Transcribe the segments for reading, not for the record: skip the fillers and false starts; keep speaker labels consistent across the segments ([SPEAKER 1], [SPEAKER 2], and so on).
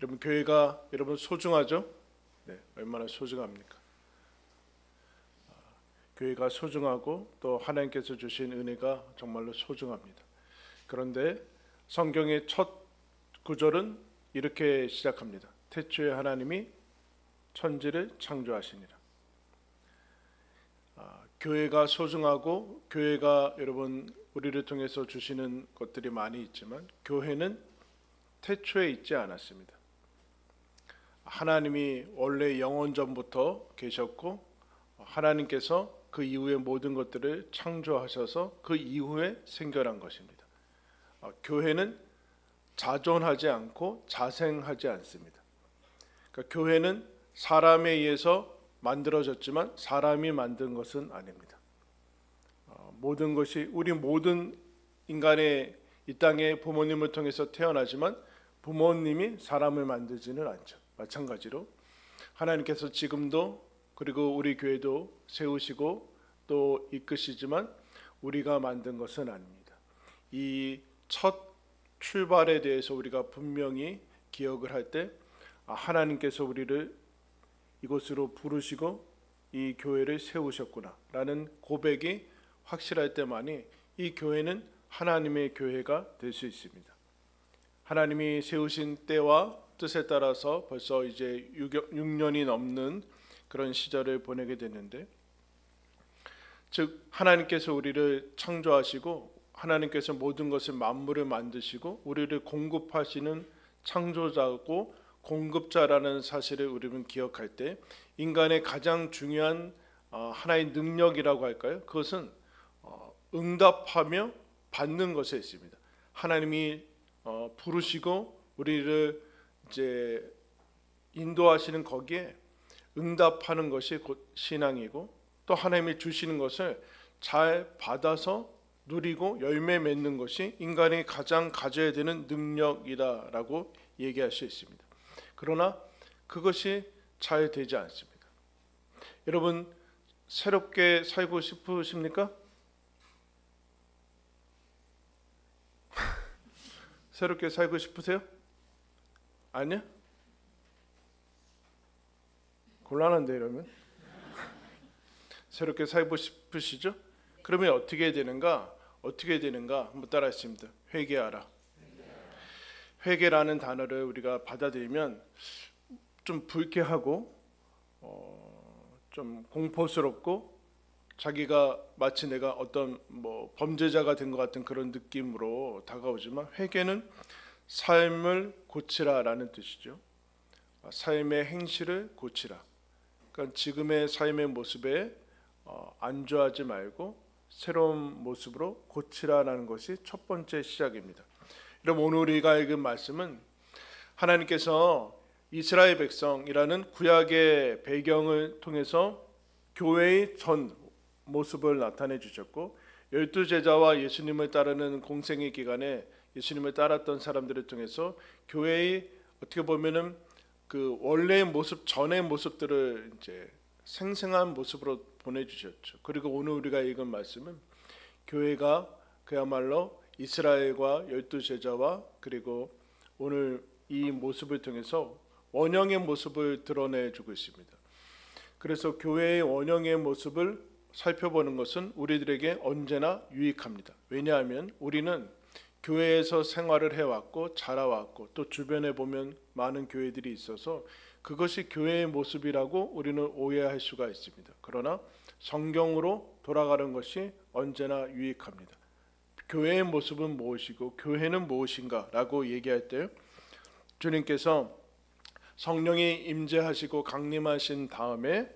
[SPEAKER 1] 여러분, 교회가 여러분 소중하죠? 네, 얼마나 소중합니까? 교회가 소중하고 또 하나님께서 주신 은혜가 정말로 소중합니다. 그런데 성경의 첫 구절은 이렇게 시작합니다. 태초에 하나님이 천지를 창조하시니라. 교회가 소중하고 교회가 여러분 우리를 통해서 주시는 것들이 많이 있지만 교회는 태초에 있지 않았습니다. 하나님이 원래 영원 전부터 계셨고 하나님께서 그 이후에 모든 것들을 창조하셔서 그 이후에 생겨난 것입니다. 교회는 자존하지 않고 자생하지 않습니다. 그러니까 교회는 사람에 의해서 만들어졌지만 사람이 만든 것은 아닙니다. 모든 것이 우리 모든 인간의 이 땅에 부모님을 통해서 태어나지만 부모님이 사람을 만들지는 않죠. 마찬가지로 하나님께서 지금도 그리고 우리 교회도 세우시고 또 이끄시지만 우리가 만든 것은 아닙니다. 이 첫 출발에 대해서 우리가 분명히 기억을 할 때 하나님께서 우리를 이곳으로 부르시고 이 교회를 세우셨구나 라는 고백이 확실할 때만이 이 교회는 하나님의 교회가 될 수 있습니다. 하나님이 세우신 때와 뜻에 따라서 벌써 이제 6년이 넘는 그런 시절을 보내게 됐는데, 즉 하나님께서 우리를 창조하시고 하나님께서 모든 것을 만물을 만드시고 우리를 공급하시는 창조자고 공급자라는 사실을 우리는 기억할 때 인간의 가장 중요한 하나의 능력이라고 할까요? 그것은 응답하며 받는 것에 있습니다. 하나님이 부르시고 우리를 이제 인도하시는 거기에 응답하는 것이 곧 신앙이고, 또 하나님이 주시는 것을 잘 받아서 누리고 열매 맺는 것이 인간이 가장 가져야 되는 능력이다라고 얘기할 수 있습니다. 그러나 그것이 잘 되지 않습니다. 여러분, 새롭게 살고 싶으십니까? 새롭게 살고 싶으세요? 아니요? 곤란한데 이러면? 새롭게 살고 싶으시죠? 그러면 어떻게 되는가? 한번 따라하십니다. 회개하라. 회개라는 단어를 우리가 받아들이면 좀 불쾌하고 좀 공포스럽고 자기가 마치 내가 어떤 범죄자가 된 것 같은 그런 느낌으로 다가오지만, 회개는 삶을 고치라라는 뜻이죠. 삶의 행실을 고치라. 그러니까 지금의 삶의 모습에 안주하지 말고 새로운 모습으로 고치라라는 것이 첫 번째 시작입니다. 여러분, 오늘 우리가 읽은 말씀은 하나님께서 이스라엘 백성이라는 구약의 배경을 통해서 교회의 전 모습을 나타내 주셨고, 12제자와 예수님을 따르는 공생의 기간에 예수님을 따랐던 사람들을 통해서 교회의 어떻게 보면은 그 원래의 모습, 전의 모습들을 이제 생생한 모습으로 보내주셨죠. 그리고 오늘 우리가 읽은 말씀은 교회가 그야말로 이스라엘과 12제자와 그리고 오늘 이 모습을 통해서 원형의 모습을 드러내주고 있습니다. 그래서 교회의 원형의 모습을 살펴보는 것은 우리들에게 언제나 유익합니다. 왜냐하면 우리는 교회에서 생활을 해왔고 자라왔고 또 주변에 보면 많은 교회들이 있어서 그것이 교회의 모습이라고 우리는 오해할 수가 있습니다. 그러나 성경으로 돌아가는 것이 언제나 유익합니다. 교회의 모습은 무엇이고 교회는 무엇인가 라고 얘기할 때 주님께서 성령이 임재하시고 강림하신 다음에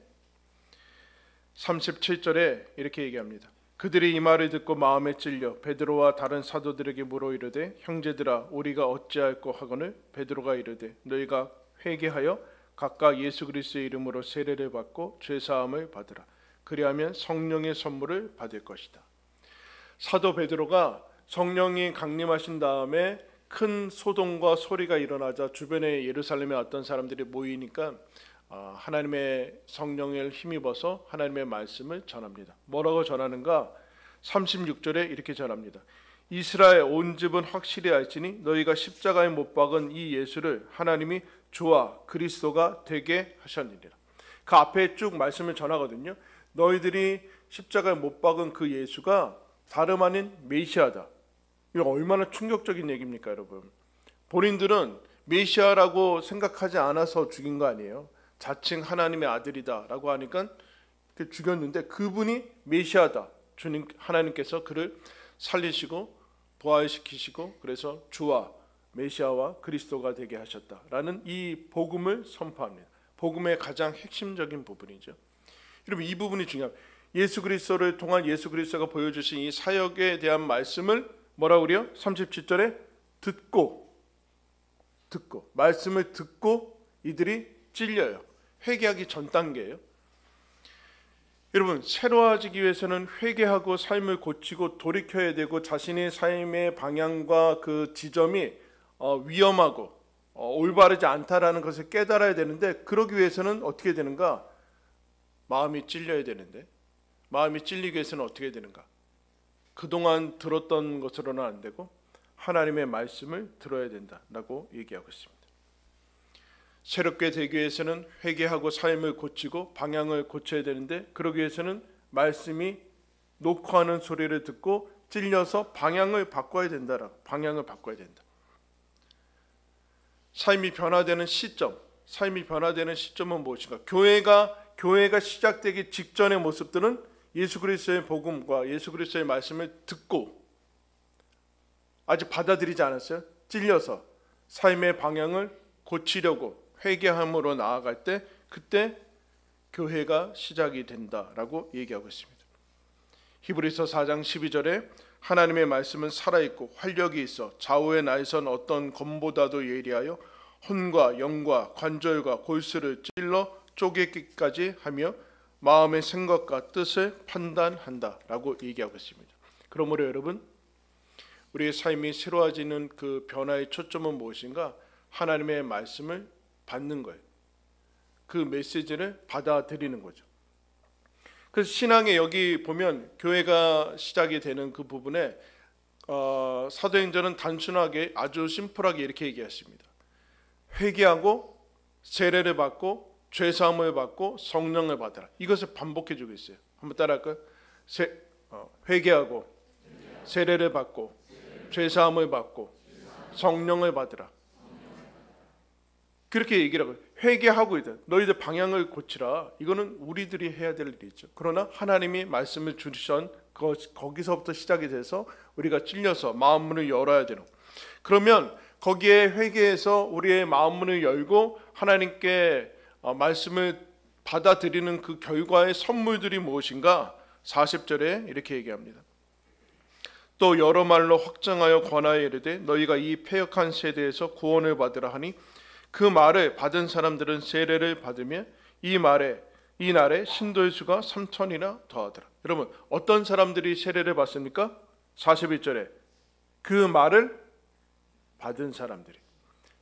[SPEAKER 1] 37절에 이렇게 얘기합니다. 그들이 이 말을 듣고 마음에 찔려 베드로와 다른 사도들에게 물어 이르되, 형제들아 우리가 어찌할꼬 하거늘 베드로가 이르되, 너희가 회개하여 각각 예수 그리스도의 이름으로 세례를 받고 죄사함을 받으라. 그리하면 성령의 선물을 받을 것이다. 사도 베드로가 성령이 강림하신 다음에 큰 소동과 소리가 일어나자 주변에 예루살렘에 어떤 사람들이 모이니까 하나님의 성령을 힘입어서 하나님의 말씀을 전합니다. 뭐라고 전하는가? 36절에 이렇게 전합니다. 이스라엘 온 집은 확실히 알지니 너희가 십자가에 못 박은 이 예수를 하나님이 주와 그리스도가 되게 하셨느니라. 그 앞에 쭉 말씀을 전하거든요. 너희들이 십자가에 못 박은 그 예수가 다름 아닌 메시아다. 이거 얼마나 충격적인 얘기입니까, 여러분? 본인들은 메시아라고 생각하지 않아서 죽인 거 아니에요. 자칭 하나님의 아들이다라고 하니까 죽였는데 그분이 메시아다. 주님 하나님께서 그를 살리시고 부활시키시고 그래서 주와 메시아와 그리스도가 되게 하셨다라는 이 복음을 선포합니다. 복음의 가장 핵심적인 부분이죠. 여러분, 이 부분이 중요합니다. 예수 그리스도를 통한 예수 그리스도가 보여주신 이 사역에 대한 말씀을 뭐라고 그래요? 37절에 듣고 말씀을 듣고 이들이 찔려요. 회개하기 전 단계예요. 여러분, 새로워지기 위해서는 회개하고 삶을 고치고 돌이켜야 되고 자신의 삶의 방향과 그 지점이 위험하고 올바르지 않다라는 것을 깨달아야 되는데, 그러기 위해서는 어떻게 되는가? 마음이 찔려야 되는데, 마음이 찔리기 위해서는 어떻게 되는가? 그동안 들었던 것으로는 안 되고 하나님의 말씀을 들어야 된다라고 얘기하고 있습니다. 새롭게 되기 위해서는 회개하고 삶을 고치고 방향을 고쳐야 되는데, 그러기 위해서는 말씀이 녹화하는 소리를 듣고 찔려서 방향을 바꿔야 된다. 삶이 변화되는 시점은 무엇인가? 교회가 시작되기 직전의 모습들은 예수 그리스도의 복음과 예수 그리스도의 말씀을 듣고 아직 받아들이지 않았어요. 찔려서 삶의 방향을 고치려고 회개함으로 나아갈 때, 그때 교회가 시작이 된다라고 얘기하고 있습니다. 히브리서 4장 12절에 하나님의 말씀은 살아있고 활력이 있어 좌우의 날선 어떤 검보다도 예리하여 혼과 영과 관절과 골수를 찔러 쪼개기까지 하며 마음의 생각과 뜻을 판단한다라고 얘기하고 있습니다. 그러므로 여러분, 우리의 삶이 새로워지는 그 변화의 초점은 무엇인가? 하나님의 말씀을 받는 거예요. 그 메시지를 받아들이는 거죠. 그래서 신앙에 여기 보면 교회가 시작이 되는 그 부분에 사도행전은 단순하게 아주 심플하게 이렇게 얘기했습니다. 회개하고 세례를 받고 죄사함을 받고 성령을 받으라. 이것을 반복해주고 있어요. 한번 따라할까요? 회개하고 세례를 받고 죄사함을 받고 성령을 받으라. 그렇게 얘기를 하고, 회개하고 있다. 너희들 방향을 고치라. 이거는 우리들이 해야 될 일이죠. 그러나 하나님이 말씀을 주신 거기서부터 시작이 돼서 우리가 찔려서 마음문을 열어야 되는. 그러면 거기에 회개해서 우리의 마음문을 열고 하나님께 말씀을 받아들이는 그 결과의 선물들이 무엇인가? 40절에 이렇게 얘기합니다. 또 여러 말로 확증하여 권하여 이르되 너희가 이 패역한 세대에서 구원을 받으라 하니, 그 말을 받은 사람들은 세례를 받으며 이 날에 신도의 수가 3,000이나 더하더라. 여러분, 어떤 사람들이 세례를 받습니까? 41절에 그 말을 받은 사람들이.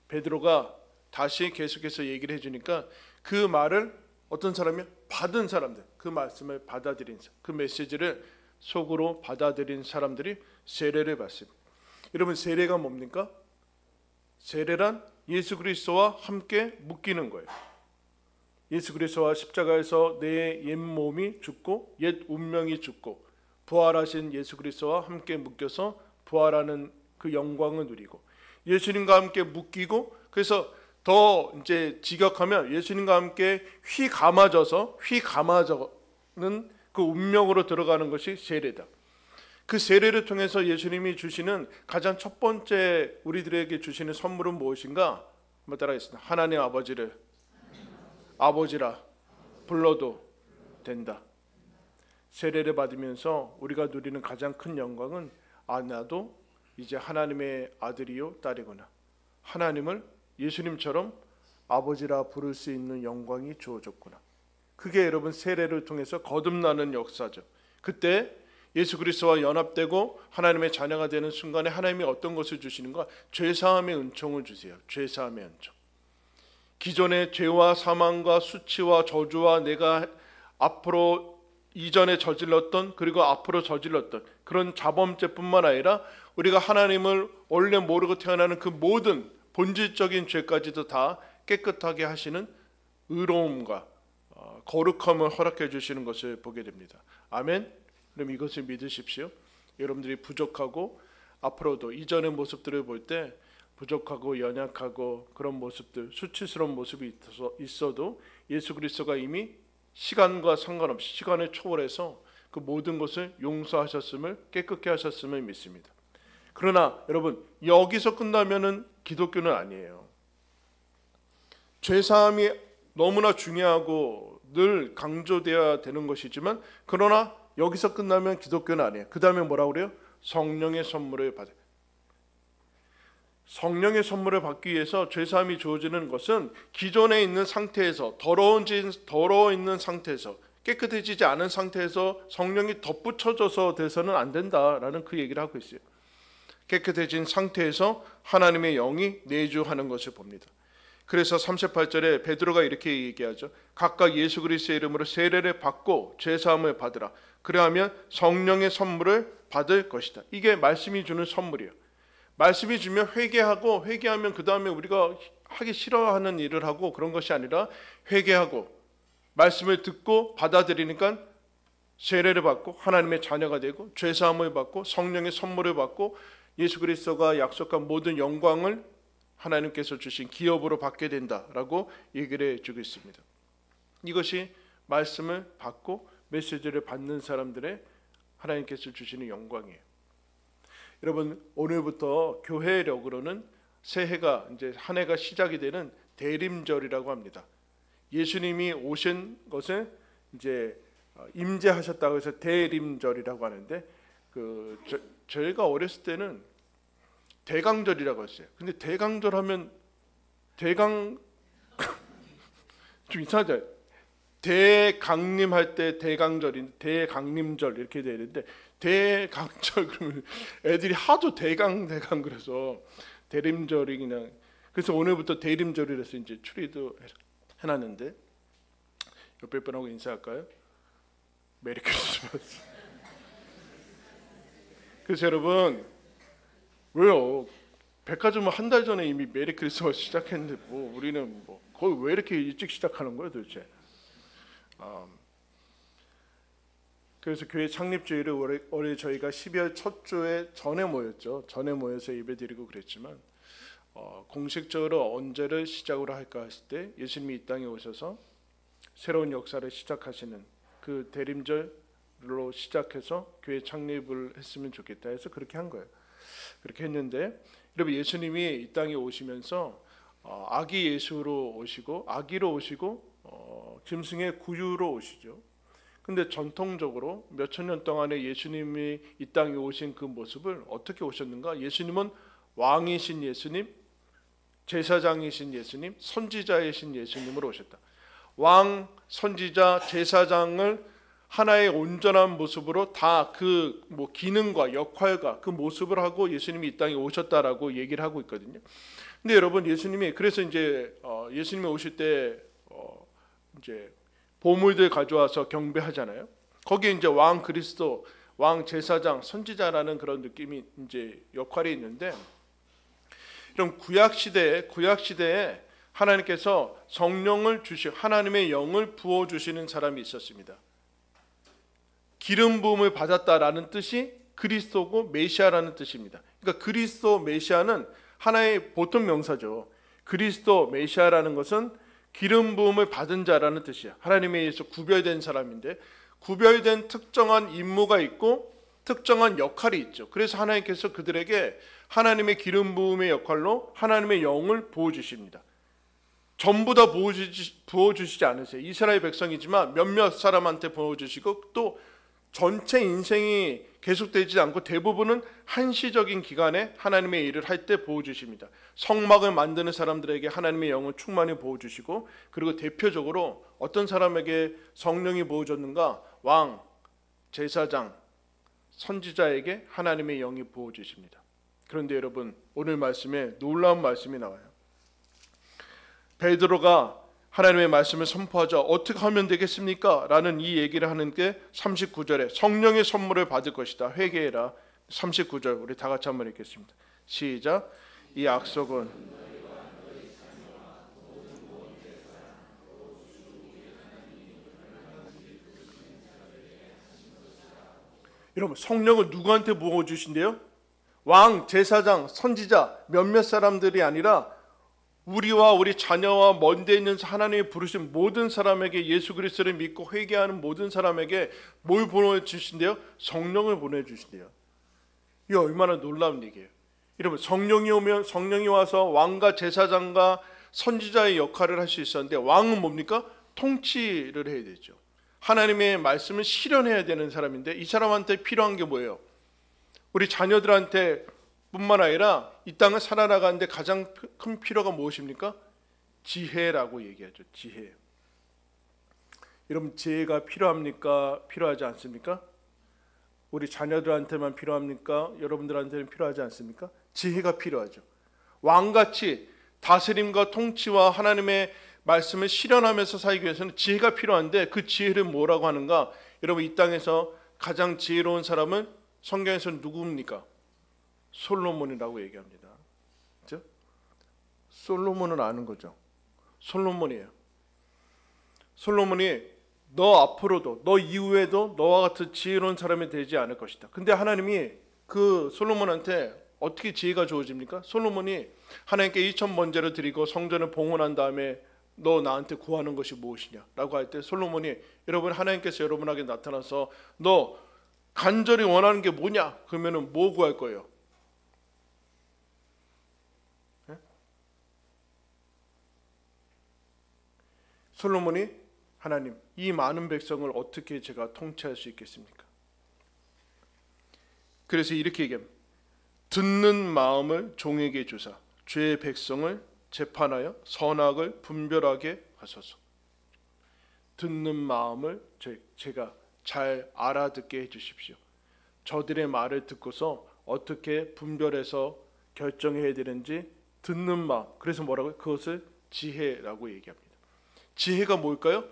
[SPEAKER 1] 베드로가 다시 계속해서 얘기를 해주니까 그 말을 어떤 사람이 받은 사람들, 그 말씀을 받아들인 사람, 그 메시지를 속으로 받아들인 사람들이 세례를 받습니다. 여러분, 세례가 뭡니까? 세례란 예수 그리스도와 함께 묶이는 거예요. 예수 그리스도와 십자가에서 내 옛 몸이 죽고 옛 운명이 죽고 부활하신 예수 그리스도와 함께 묶여서 부활하는 그 영광을 누리고, 예수님과 함께 묶이고, 그래서 더 이제 직역하면 예수님과 함께 휘 감아져는 그 운명으로 들어가는 것이 세례다. 그 세례를 통해서 예수님이 주시는 가장 첫 번째 우리들에게 주시는 선물은 무엇인가? 한번 따라하겠습니다. 하나님 아버지를 아버지라 불러도 된다. 세례를 받으면서 우리가 누리는 가장 큰 영광은, 나도 이제 하나님의 아들이요 딸이구나. 하나님을 예수님처럼 아버지라 부를 수 있는 영광이 주어졌구나. 그게 여러분 세례를 통해서 거듭나는 역사죠. 그때 예수 그리스도와 연합되고 하나님의 자녀가 되는 순간에 하나님이 어떤 것을 주시는가? 죄사함의 은총을 주세요. 죄사함의 은총. 기존의 죄와 사망과 수치와 저주와 내가 이전에 저질렀던 그리고 앞으로 저질렀던 그런 자범죄뿐만 아니라 우리가 하나님을 원래 모르고 태어나는 그 모든 본질적인 죄까지도 다 깨끗하게 하시는 의로움과 거룩함을 허락해 주시는 것을 보게 됩니다. 아멘. 그럼 이것을 믿으십시오. 여러분들이 부족하고 앞으로도 이전의 모습들을 볼 때 부족하고 연약하고 그런 모습들, 수치스러운 모습이 있어도 예수 그리스도가 이미 시간과 상관없이 시간을 초월해서 그 모든 것을 용서하셨음을, 깨끗게 하셨음을 믿습니다. 그러나 여러분, 여기서 끝나면은 기독교는 아니에요. 죄사함이 너무나 중요하고 늘 강조되어야 되는 것이지만, 그러나 여기서 끝나면 기독교는 아니에요. 그 다음에 뭐라고 그래요? 성령의 선물을 받아요. 성령의 선물을 받기 위해서 죄사함이 주어지는 것은 기존에 있는 상태에서 더러워 있는 상태에서, 깨끗해지지 않은 상태에서 성령이 덧붙여져서 돼서는 안 된다라는 그 얘기를 하고 있어요. 깨끗해진 상태에서 하나님의 영이 내주하는 것을 봅니다. 그래서 38절에 베드로가 이렇게 얘기하죠. 각각 예수 그리스도의 이름으로 세례를 받고 죄사함을 받으라. 그러하면 성령의 선물을 받을 것이다. 이게 말씀이 주는 선물이에요. 말씀이 주면 회개하고, 회개하면 그 다음에 우리가 하기 싫어하는 일을 하고 그런 것이 아니라, 회개하고 말씀을 듣고 받아들이니까 세례를 받고 하나님의 자녀가 되고, 죄사함을 받고 성령의 선물을 받고, 예수 그리스도가 약속한 모든 영광을 하나님께서 주신 기업으로 받게 된다라고 얘기를 해주고 있습니다. 이것이 말씀을 받고 메시지를 받는 사람들의 하나님께서 주시는 영광이에요. 여러분, 오늘부터 교회력으로는 새해가 이제 한 해가 시작이 되는 대림절이라고 합니다. 예수님이 오신 것을 이제 임재하셨다고 해서 대림절이라고 하는데, 저희가 어렸을 때는 대강절이라고 했어요. 근데 대강절 하면 좀 이상하잖아요. 대강림할 때 대강절인데 대강림절 이렇게 되는데, 대강절 그러면 애들이 하도 대강 그래서 대림절이 그냥, 그래서 오늘부터 대림절이라서 이제 추리도 해놨는데, 옆에 분하고 인사할까요? 메리 크리스마스. 그래서 여러분, 왜요? 백화점은 한 달 전에 이미 메리 크리스마스 시작했는데 뭐 우리는 뭐 거의 왜 이렇게 일찍 시작하는 거예요 도대체? 그래서 교회 창립 주일을 올해 저희가 12월 첫 주에 전에 모였죠. 전에 모여서 예배드리고 그랬지만, 공식적으로 언제를 시작으로 할까 했을 때 예수님이 이 땅에 오셔서 새로운 역사를 시작하시는 그 대림절로 시작해서 교회 창립을 했으면 좋겠다 해서 그렇게 한 거예요. 그렇게 했는데, 여러분, 예수님이 이 땅에 오시면서 아기 예수로 오시고, 아기로 오시고, 짐승의 구유로 오시죠. 근데 전통적으로 몇천 년 동안에 예수님이 이 땅에 오신 그 모습을 어떻게 오셨는가? 예수님은 왕이신 예수님, 제사장이신 예수님, 선지자이신 예수님으로 오셨다. 왕, 선지자, 제사장을 하나의 온전한 모습으로 다 그 기능과 역할과 그 모습을 하고 예수님이 이 땅에 오셨다라고 얘기를 하고 있거든요. 근데 여러분, 예수님이 그래서 이제 예수님이 오실 때 이제 보물들 가져와서 경배하잖아요. 거기에 이제 왕 그리스도, 왕 제사장, 선지자라는 그런 느낌이 이제 역할이 있는데, 이런 구약 시대에 하나님께서 성령을 하나님의 영을 부어 주시는 사람이 있었습니다. 기름 부음을 받았다라는 뜻이 그리스도고 메시아라는 뜻입니다. 그러니까 그리스도 메시아는 하나의 보통 명사죠. 그리스도 메시아라는 것은 기름 부음을 받은 자라는 뜻이야. 하나님에 의해서 구별된 사람인데, 구별된 특정한 임무가 있고 특정한 역할이 있죠. 그래서 하나님께서 그들에게 하나님의 기름 부음의 역할로 하나님의 영을 부어주십니다. 전부 다 부어주시지 않으세요. 이스라엘 백성이지만 몇몇 사람한테 부어주시고, 또 전체 인생이 계속되지 않고 대부분은 한시적인 기간에 하나님의 일을 할 때 부어주십니다. 성막을 만드는 사람들에게 하나님의 영을 충만히 부어주시고, 그리고 대표적으로 어떤 사람에게 성령이 부어졌는가? 왕, 제사장, 선지자에게 하나님의 영이 부어주십니다. 그런데 여러분, 오늘 말씀에 놀라운 말씀이 나와요. 베드로가 하나님의 말씀을 선포하자 어떻게 하면 되겠습니까? 라는 이 얘기를 하는 게 39절에 성령의 선물을 받을 것이다. 회개해라. 39절 우리 다 같이 한번 읽겠습니다. 시작. 이 약속은 여러분 성령을 누구한테 부어주신대요? 왕, 제사장, 선지자 몇몇 사람들이 아니라 우리와 우리 자녀와 먼데 있는 하나님이 부르신 모든 사람에게 예수 그리스도를 믿고 회개하는 모든 사람에게 뭘 보내주신대요? 성령을 보내주신대요. 이게 얼마나 놀라운 얘기예요. 여러분 성령이 와서 왕과 제사장과 선지자의 역할을 할 수 있었는데 왕은 뭡니까? 통치를 해야 되죠. 하나님의 말씀을 실현해야 되는 사람인데 이 사람한테 필요한 게 뭐예요? 우리 자녀들한테 뿐만 아니라 이 땅을 살아나가는데 가장 큰 필요가 무엇입니까? 지혜라고 얘기하죠. 지혜. 여러분 지혜가 필요합니까? 필요하지 않습니까? 우리 자녀들한테만 필요합니까? 여러분들한테는 필요하지 않습니까? 지혜가 필요하죠. 왕같이 다스림과 통치와 하나님의 말씀을 실현하면서 살기 위해서는 지혜가 필요한데 그 지혜를 뭐라고 하는가? 여러분 이 땅에서 가장 지혜로운 사람은 성경에서는 누구입니까? 솔로몬이라고 얘기합니다. 그렇죠? 솔로몬은 아는 거죠. 솔로몬이에요. 솔로몬이 너 앞으로도 너 이후에도 너와 같은 지혜로운 사람이 되지 않을 것이다. 근데 하나님이 그 솔로몬한테 어떻게 지혜가 주어집니까? 솔로몬이 하나님께 2천 번제를 드리고 성전을 봉헌한 다음에 너 나한테 구하는 것이 무엇이냐 라고 할 때 솔로몬이 여러분 하나님께서 여러분에게 나타나서 너 간절히 원하는 게 뭐냐? 그러면은 뭐 구할 거예요? 네? 솔로몬이 하나님 이 많은 백성을 어떻게 제가 통치할 수 있겠습니까? 그래서 이렇게 얘기합니다. 듣는 마음을 종에게 주사 죄의 백성을 재판하여 선악을 분별하게 하소서. 듣는 마음을 제가 잘 알아듣게 해주십시오. 저들의 말을 듣고서 어떻게 분별해서 결정해야 되는지 듣는 마음. 그래서 뭐라고요? 그것을 지혜라고 얘기합니다. 지혜가 뭘까요?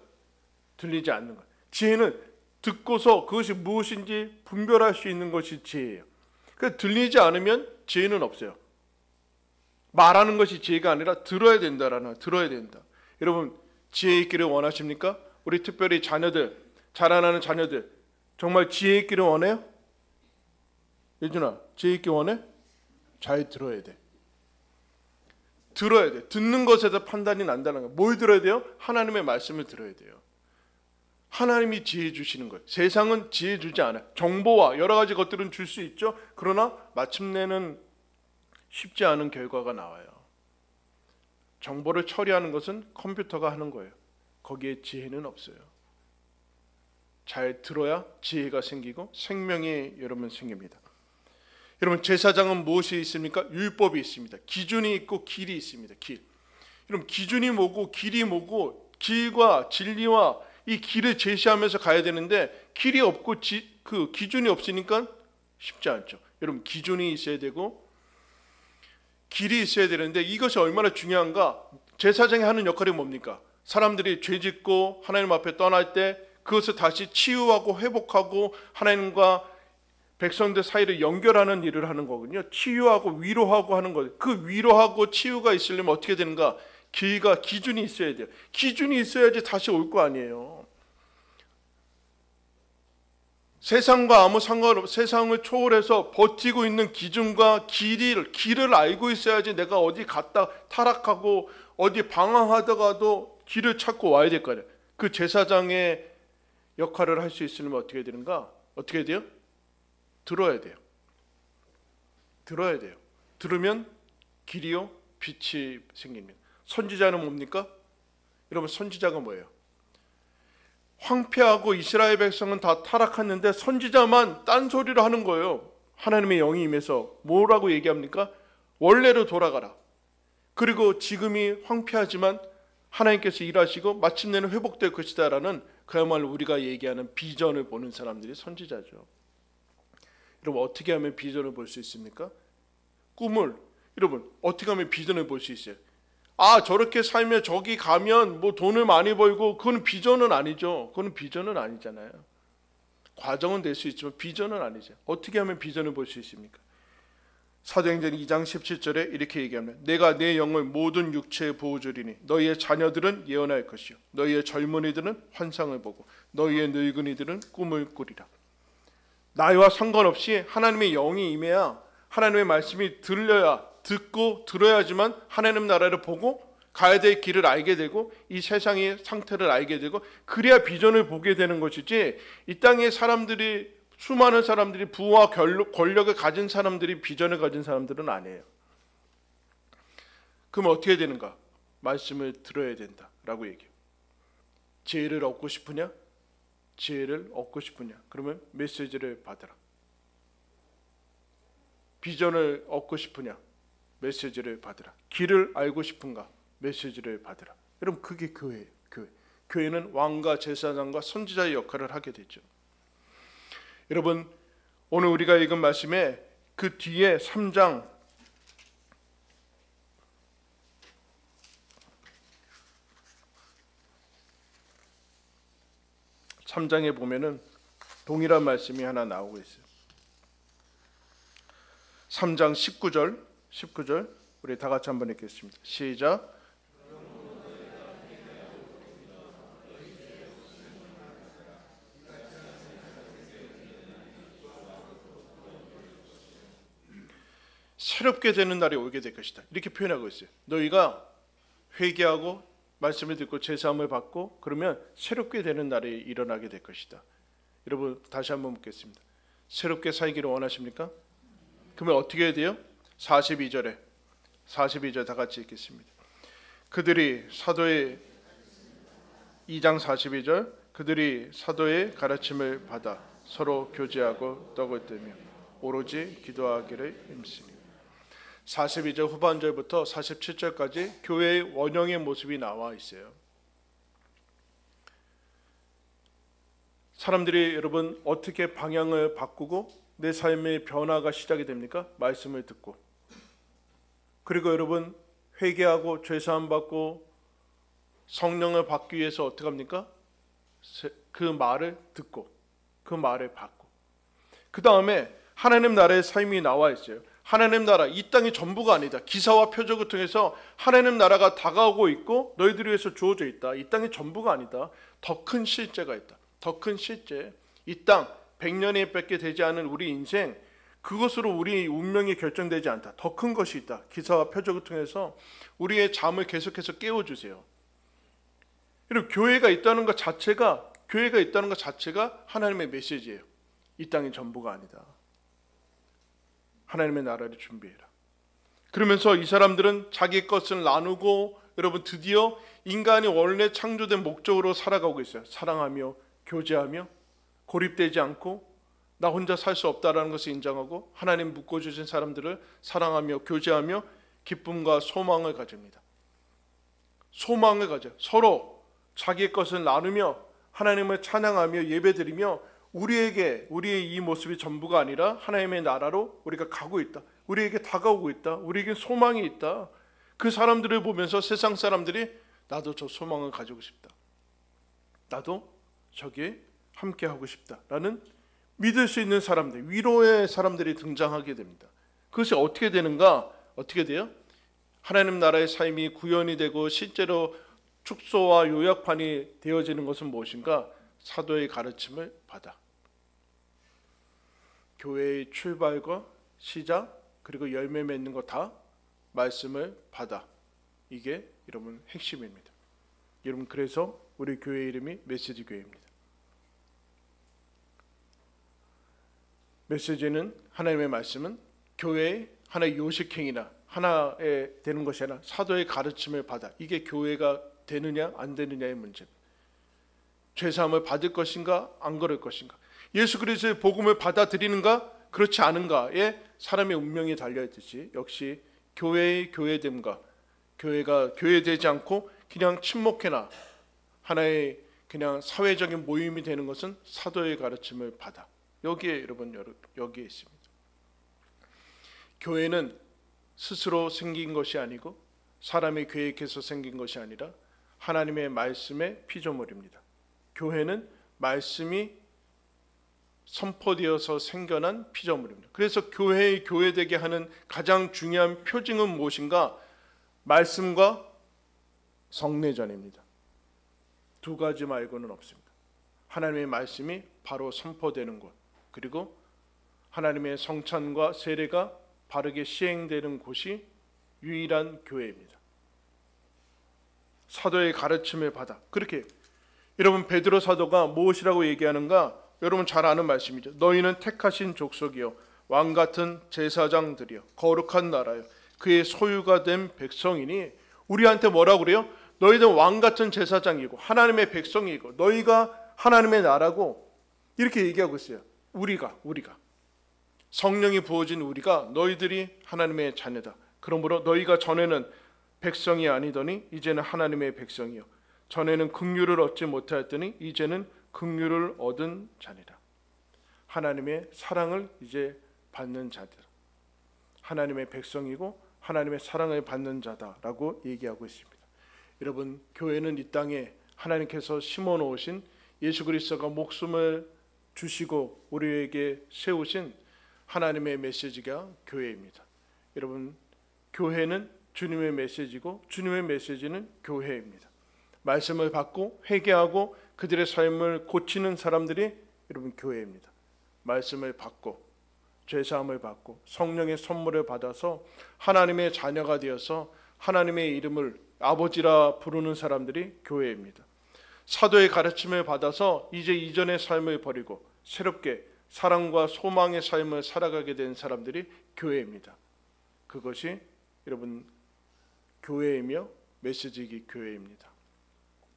[SPEAKER 1] 들리지 않는 것. 지혜는 듣고서 그것이 무엇인지 분별할 수 있는 것이 지혜예요. 그러니까 들리지 않으면 지혜는 없어요. 말하는 것이 지혜가 아니라 들어야 된다라는 들어야 된다. 여러분 지혜 있기를 원하십니까? 우리 특별히 자녀들, 자라나는 자녀들 정말 지혜 있기를 원해요? 예준아, 지혜 있기 원해? 잘 들어야 돼. 들어야 돼. 듣는 것에서 판단이 난다는 거예요. 뭘 들어야 돼요? 하나님의 말씀을 들어야 돼요. 하나님이 지혜 주시는 거예요. 세상은 지혜 주지 않아요. 정보와 여러 가지 것들은 줄 수 있죠. 그러나 마침내는 쉽지 않은 결과가 나와요. 정보를 처리하는 것은 컴퓨터가 하는 거예요. 거기에 지혜는 없어요. 잘 들어야 지혜가 생기고 생명이 여러분 생깁니다. 여러분 제사장은 무엇이 있습니까? 율법이 있습니다. 기준이 있고 길이 있습니다. 길. 여러분 기준이 뭐고 길이 뭐고 길과 진리와 이 길을 제시하면서 가야 되는데 길이 없고 그 기준이 없으니까 쉽지 않죠. 여러분 기준이 있어야 되고 길이 있어야 되는데 이것이 얼마나 중요한가? 제사장이 하는 역할이 뭡니까? 사람들이 죄짓고 하나님 앞에 떠날 때 그것을 다시 치유하고 회복하고 하나님과 백성들 사이를 연결하는 일을 하는 거거든요. 치유하고 위로하고 하는 거예요. 그 위로하고 치유가 있으려면 어떻게 되는가? 길과 기준이 있어야 돼요. 기준이 있어야지 다시 올 거 아니에요. 세상과 아무 상관없이 세상을 초월해서 버티고 있는 기준과 길을 알고 있어야지 내가 어디 갔다 타락하고 어디 방황하다가도 길을 찾고 와야 될 거 아니에요. 그 제사장의 역할을 할 수 있으려면 어떻게 되는가? 어떻게 돼요? 들어야 돼요. 들어야 돼요. 들으면 길이요 빛이 생깁니다. 선지자는 뭡니까? 여러분 선지자가 뭐예요? 황폐하고 이스라엘 백성은 다 타락했는데 선지자만 딴소리를 하는 거예요. 하나님의 영이 임해서 뭐라고 얘기합니까? 원래로 돌아가라. 그리고 지금이 황폐하지만 하나님께서 일하시고 마침내는 회복될 것이다 라는 그야말로 우리가 얘기하는 비전을 보는 사람들이 선지자죠. 여러분 어떻게 하면 비전을 볼 수 있습니까? 꿈을 여러분 어떻게 하면 비전을 볼 수 있어요? 아 저렇게 살면 저기 가면 뭐 돈을 많이 벌고 그건 비전은 아니죠. 그건 비전은 아니잖아요. 과정은 될 수 있지만 비전은 아니죠. 어떻게 하면 비전을 볼 수 있습니까? 사도행전 2장 17절에 이렇게 얘기합니다. 내가 내 영을 모든 육체에 부어주리니 너희의 자녀들은 예언할 것이요 너희의 젊은이들은 환상을 보고 너희의 늙은이들은 꿈을 꾸리라. 나이와 상관없이 하나님의 영이 임해야 하나님의 말씀이 들려야 듣고 들어야지만 하나님 나라를 보고 가야 될 길을 알게 되고 이 세상의 상태를 알게 되고 그래야 비전을 보게 되는 것이지 이 땅의 사람들이 수많은 사람들이 부와 권력을 가진 사람들이 비전을 가진 사람들은 아니에요. 그럼 어떻게 되는가? 말씀을 들어야 된다라고 얘기해요. 지혜를 얻고 싶으냐? 지혜를 얻고 싶으냐? 그러면 메시지를 받으라. 비전을 얻고 싶으냐? 메시지를 받으라. 길을 알고 싶은가? 메시지를 받으라. 여러분 그게 교회예요. 교회는 왕과 제사장과 선지자의 역할을 하게 되죠. 여러분 오늘 우리가 읽은 말씀에 그 뒤에 3장 3장에 보면은 동일한 말씀이 하나 나오고 있어요. 3장 19절 우리 다 같이 한번 읽겠습니다. 시작. 새롭게 되는 날이 오게 될 것이다. 이렇게 표현하고 있어요. 너희가 회개하고 말씀을 듣고 제사함을 받고 그러면 새롭게 되는 날이 일어나게 될 것이다. 여러분 다시 한번 묻겠습니다. 새롭게 살기를 원하십니까? 그러면 어떻게 해야 돼요? 42절 다 같이 읽겠습니다. 그들이 사도의 2장 42절 그들이 사도의 가르침을 받아 서로 교제하고 떡을 떼며 오로지 기도하기를 힘쓰니 42절 후반절부터 47절까지 교회의 원형의 모습이 나와 있어요. 사람들이 여러분 어떻게 방향을 바꾸고 내 삶의 변화가 시작이 됩니까? 말씀을 듣고 그리고 여러분 회개하고 죄사함 받고 성령을 받기 위해서 어떻게 합니까? 그 말을 듣고 그 말을 받고 그 다음에 하나님 나라의 삶이 나와 있어요. 하나님 나라 이 땅이 전부가 아니다. 기사와 표적을 통해서 하나님 나라가 다가오고 있고 너희들을 위해서 주어져 있다. 이 땅이 전부가 아니다. 더 큰 실제가 있다. 더 큰 실제. 이 땅 100년이 밖에 되지 않은 우리 인생 그것으로 우리 운명이 결정되지 않다. 더 큰 것이 있다. 기사와 표적을 통해서 우리의 잠을 계속해서 깨워주세요. 여러분 교회가 있다는 것 자체가 하나님의 메시지예요. 이 땅이 전부가 아니다. 하나님의 나라를 준비해라. 그러면서 이 사람들은 자기 것을 나누고 여러분 드디어 인간이 원래 창조된 목적으로 살아가고 있어요. 사랑하며 교제하며 고립되지 않고 나 혼자 살 수 없다라는 것을 인정하고 하나님 묶어주신 사람들을 사랑하며 교제하며 기쁨과 소망을 가집니다. 소망을 가져 서로 자기의 것을 나누며 하나님을 찬양하며 예배드리며 우리의 이 모습이 전부가 아니라 하나님의 나라로 우리가 가고 있다. 우리에게 다가오고 있다. 우리에게 소망이 있다. 그 사람들을 보면서 세상 사람들이 나도 저 소망을 가지고 싶다. 나도 저기에 함께하고 싶다라는 믿을 수 있는 사람들, 위로의 사람들이 등장하게 됩니다. 그것이 어떻게 되는가? 어떻게 돼요? 하나님 나라의 삶이 구현이 되고 실제로 축소와 요약판이 되어지는 것은 무엇인가? 사도의 가르침을 받아. 교회의 출발과 시작 그리고 열매 맺는 거 다 말씀을 받아. 이게 여러분 핵심입니다. 여러분 그래서 우리 교회 이름이 메시지 교회입니다. 메시지는 하나님의 말씀은 교회의 하나의 요식행위나 하나에 되는 것이 아니라 사도의 가르침을 받아. 이게 교회가 되느냐 안 되느냐의 문제입니다. 죄사함을 받을 것인가 안 그럴 것인가. 예수 그리스도의 복음을 받아들이는가 그렇지 않은가에 사람의 운명이 달려있듯이 역시 교회의 교회됨과 교회가 교회되지 않고 그냥 침묵해나 하나의 그냥 사회적인 모임이 되는 것은 사도의 가르침을 받아. 여기에 여러분 여기에 있습니다. 교회는 스스로 생긴 것이 아니고 사람이 계획해서 생긴 것이 아니라 하나님의 말씀의 피조물입니다. 교회는 말씀이 선포되어서 생겨난 피조물입니다. 그래서 교회의 교회되게 하는 가장 중요한 표징은 무엇인가? 말씀과 성례전입니다. 두 가지 말고는 없습니다. 하나님의 말씀이 바로 선포되는 곳, 그리고 하나님의 성찬과 세례가 바르게 시행되는 곳이 유일한 교회입니다. 사도의 가르침을 받아. 그렇게 여러분 베드로 사도가 무엇이라고 얘기하는가? 여러분 잘 아는 말씀이죠. 너희는 택하신 족속이요 왕같은 제사장들이요 거룩한 나라요 그의 소유가 된 백성이니, 우리한테 뭐라고 그래요? 너희들 왕같은 제사장이고 하나님의 백성이고 너희가 하나님의 나라고, 이렇게 얘기하고 있어요. 우리가 성령이 부어진 우리가 너희들이 하나님의 자녀다. 그러므로 너희가 전에는 백성이 아니더니 이제는 하나님의 백성이요 전에는 긍휼을 얻지 못하였더니 이제는 긍휼을 얻은 자니라. 하나님의 사랑을 이제 받는 자들, 하나님의 백성이고 하나님의 사랑을 받는 자다라고 얘기하고 있습니다. 여러분, 교회는 이 땅에 하나님께서 심어 놓으신, 예수 그리스도가 목숨을 주시고 우리에게 세우신 하나님의 메시지가 교회입니다. 여러분, 교회는 주님의 메시지고 주님의 메시지는 교회입니다. 말씀을 받고 회개하고 그들의 삶을 고치는 사람들이 여러분 교회입니다. 말씀을 받고 죄사함을 받고 성령의 선물을 받아서 하나님의 자녀가 되어서 하나님의 이름을 아버지라 부르는 사람들이 교회입니다. 사도의 가르침을 받아서 이제 이전의 삶을 버리고 새롭게 사랑과 소망의 삶을 살아가게 된 사람들이 교회입니다. 그것이 여러분 교회이며 메시지기 교회입니다.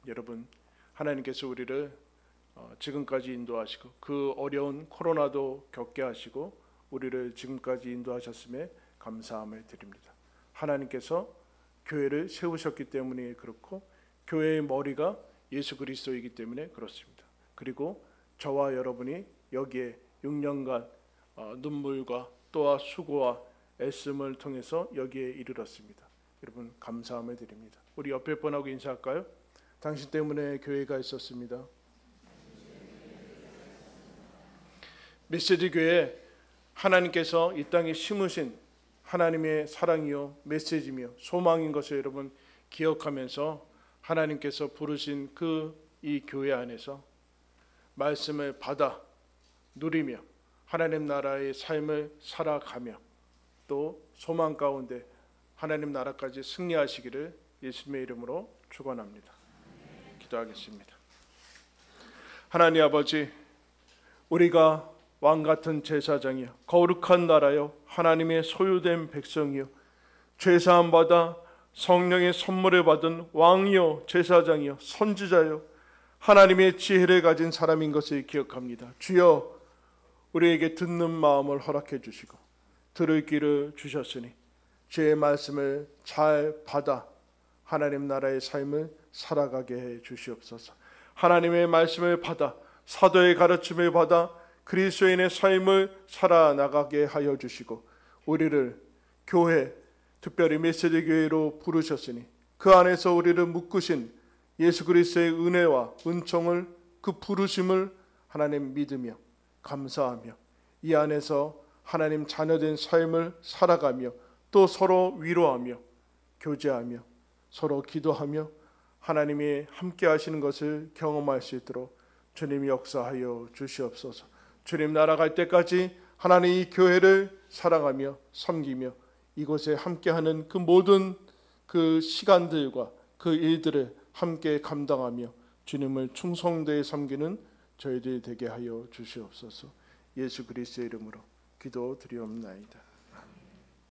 [SPEAKER 1] 여러분, 하나님께서 우리를 지금까지 인도하시고 그 어려운 코로나도 겪게 하시고 우리를 지금까지 인도하셨음에 감사함을 드립니다. 하나님께서 교회를 세우셨기 때문에 그렇고 교회의 머리가 예수 그리스도이기 때문에 그렇습니다. 그리고 저와 여러분이 여기에 6년간 눈물과 또한 수고와 애씀을 통해서 여기에 이르렀습니다. 여러분 감사함을 드립니다. 우리 옆에 분하고 인사할까요? 당신 때문에 교회가 있었습니다. 메시지 교회, 하나님께서 이 땅에 심으신 하나님의 사랑이요 메시지며 소망인 것을 여러분 기억하면서 하나님께서 부르신 이 교회 안에서 말씀을 받아 누리며 하나님 나라의 삶을 살아가며 또 소망 가운데 하나님 나라까지 승리하시기를 예수님의 이름으로 축원합니다. 기도하겠습니다. 하나님 아버지, 우리가 왕같은 제사장이요 거룩한 나라요 하나님의 소유된 백성이요 죄사함 받아 성령의 선물을 받은 왕이요 제사장이요 선지자요 하나님의 지혜를 가진 사람인 것을 기억합니다. 주여, 우리에게 듣는 마음을 허락해 주시고 들을 귀를 주셨으니 주의 말씀을 잘 받아 하나님 나라의 삶을 살아가게 해 주시옵소서. 하나님의 말씀을 받아 사도의 가르침을 받아 그리스도인의 삶을 살아나가게 하여 주시고 우리를 교회, 특별히 메시지 교회로 부르셨으니 그 안에서 우리를 묶으신 예수 그리스도의 은혜와 은총을, 그 부르심을 하나님 믿으며 감사하며 이 안에서 하나님 자녀된 삶을 살아가며 또 서로 위로하며 교제하며 서로 기도하며 하나님이 함께 하시는 것을 경험할 수 있도록 주님 역사하여 주시옵소서. 주님 나아갈 때까지 하나님 이 교회를 사랑하며 섬기며 이곳에 함께하는 그 모든 그 시간들과 그 일들을 함께 감당하며 주님을 충성되이 섬기는 저희들이 되게 하여 주시옵소서. 예수 그리스도의 이름으로 기도드리옵나이다.